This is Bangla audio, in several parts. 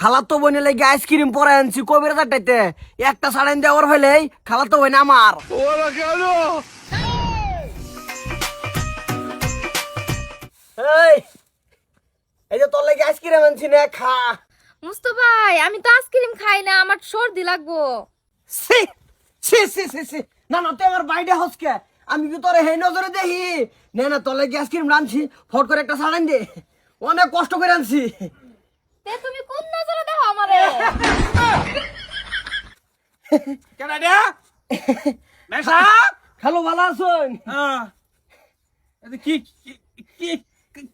খালাতো বোনে লাগে আইসক্রিম পরে আনছি কবির চারটাইতে একটা সাড়াইন দেওয়ার হইলেই খালাতো বোন আমার এই এই যে তোর লাগে আইসক্রিম আনছি না খা মুস্তফা ভাই আমি তো আইসক্রিম খাই না, আমার সর্দি লাগবো। সি সি সি সি সি না না তুই আমার বাইরে হসকে আমি কি তোরে হেই নজরে দেখি না না তোর লাগে আইসক্রিম রানছি ফট করে একটা সাড়াইন দে অনেক কষ্ট করে আনছি তে তুমি কোন নজরে দেখো আমারে? কেডা দে মেসা খালো ভালো আছেন এতে কি কি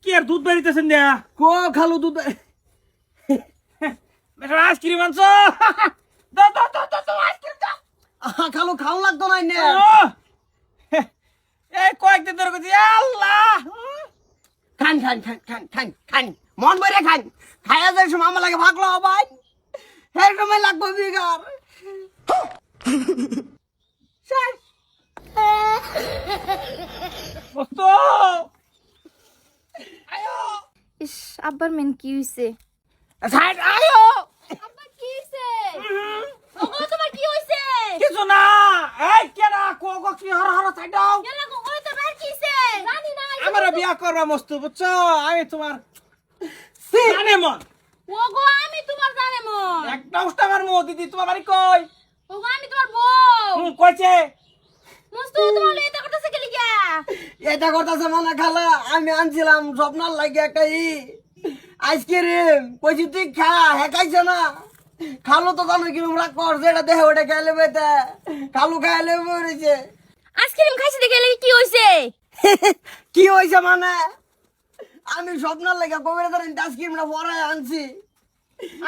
কি আর দুধ বাড়িতেছেন দে কো খালো দুধ মেসা আইসক্রিম আনছো দাও দাও দাও দাও আইসক্রিম দাও খালো খাও লাগতো নাই নে এই কয়েকদিন ধরে কইছি আল্লাহ খান খান খান খান খান খান মন ভরে খান খাইয়া যায় সময় আমার লাগে ভাগলো ভাই সেই সময় লাগবো বিঘার মস্ত আয়ো ইস আব্বার মেন কি হইছে? সাইড আয়ো আব্বা কি হইছে? ওগো তোমার কি হইছে? কিছু না এই কেডা কোগো কি হর হর চাই দাও কেলা গো ওই তো বের কিছে জানি না। আমার বিয়া করবা মস্ত বুঝছো আমি তোমার জানে মন ওগো আমি তোমার জানে মন। একটা উষ্টা আমার মো দিদি তোমার বাড়ি কই ওগো আমি তোমার বউ। কইছে মুস্তফা তোমার লইতে করতেছে কি লিগা? এটা করতেছে মানে খালা আমি আনছিলাম স্বপ্নার লাগে একটা আইসক্রিম কইছি তুই খা হেকাইছে না খালো তো জানো কিরম রাগ কর যেটা দেখে ওটা খাইলে বেতে খালু খাইলে বেড়েছে আইসক্রিম খাইছে দেখে লাগি কি হইছে? কি হয়েছে মানে আমি স্বপ্নার লাগে কবিরা ধরেন আইসক্রিমটা পরায় আনছি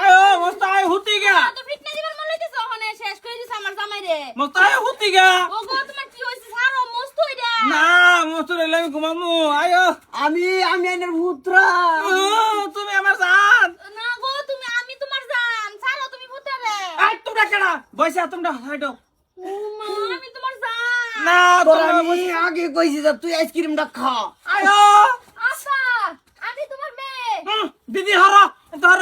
আয়ো মস্ত আয় হুতি গা তো ফিটনা দিবার মন লইতেছ ওখানে শেষ করে দিছ আমার জামাই রে। মস্ত আয় হুতি গা ওগো তোমার কি হইছে? সারো মস্ত হইরা। না মস্ত রেলে আমি ঘুমামু আয়ো আমি এনের পুত্রা তুমি আমার জান না গো তুমি আমি তোমার জান সারো তুমি ভূতারে। আই তোমরা কেডা বইসা তোমরা হাইডো ও মা আমি তোমার জান। না তোর তোমরা আমি আগে কইছি যে তুই আইসক্রিমটা খা আয়ো আচ্ছা আমি তোমার মেয়ে। দিদি হর ধর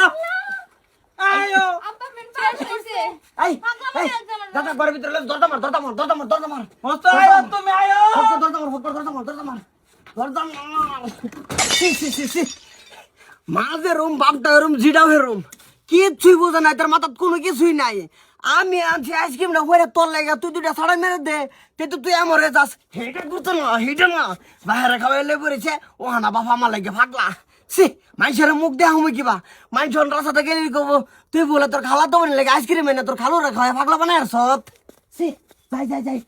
আয়ো আব্বা মেন শেষ হইছে। এই পাগলা এই হয়ে আছে আমার দাদা ঘরের ভিতরে দরজা মার দরজা মার দরজা মার দরজা মার মস্ত আয়ো তুমি আয়ো দরজা মার দরজা মার দরজা মার দরজা মার সি সি সি সি মাঝে রুম বাপটা রুম জিডাও রুম কিছুই বোঝে নাই তার মাথাত কোনো কিছুই নাই আমি আনছি আইসক্রিমটা হয়ে তোর লাগে তুই দুটা সাড়া মেরে দে তো তুই আমার যাস হেটা করতো না হেটা না বাইরে খাওয়াইলে পড়েছে ও হানা বাবা আমার লাগে ফাগলা সি মানুষের মুখ দেওয়া আমি কিবা মানুষ রাস্তাতে গেলে কব তুই বলে তোর খালা তো লাগে আইসক্রিম এনে তোর খালো রে খাওয়াই ফাগলা বানায় সব সি যাই যাই যাই